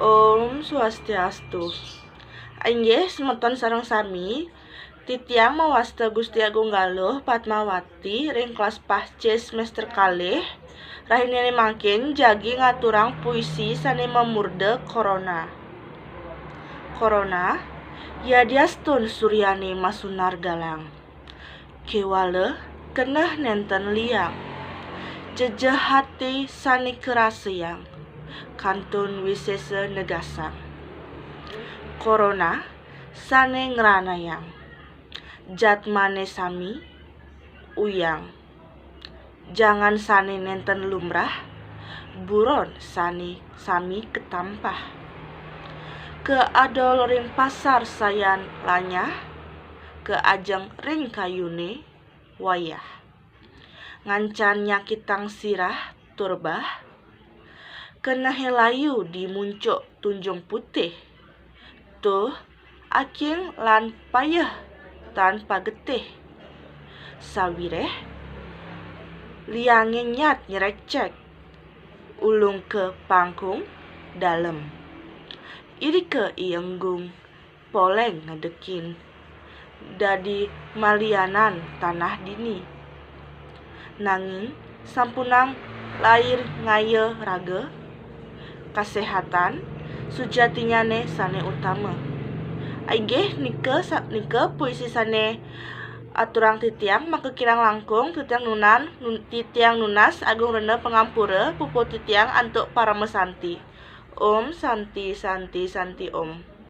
Om Swastiastu. Inggih semeton sareng sami titiang mawasta Gusti Agung Galuh Padmawati ring kelas Pasce semester kalih rahinene mangkin jagi ngaturang puisi sane memurde corona. Corona yadiastun suryane masunar galang. Kewale keneh nenten liang. Jejeh hati sane keraseyang. Kantun wisesa negasang. Corona sane ngranayang. Jatmane sami uyang. Jangan sane nenten lumrah, buron sane sami ketampah. Keadol ring pasar sayan lanyah, keajeng ring kayune wayah. Ngancan nyakitang sirah turbah, kenehe layu di muncuk tunjung putih. Tuh aking lan payah tanpa getih. Sawireh liange nyat nyerecek ulung ke pangkung dalem. Irike ienggung poleng ngedekin dadi malianan tanah dini. Nanging sampunang lair ngaya raga kasehatan sujatinyane sane utama. Inggih nika puisi sane aturang titiang maka kirang langkung titiang nunas agung rena pengampura pupu titiang antuk para mesanti. Om santi santi santi om.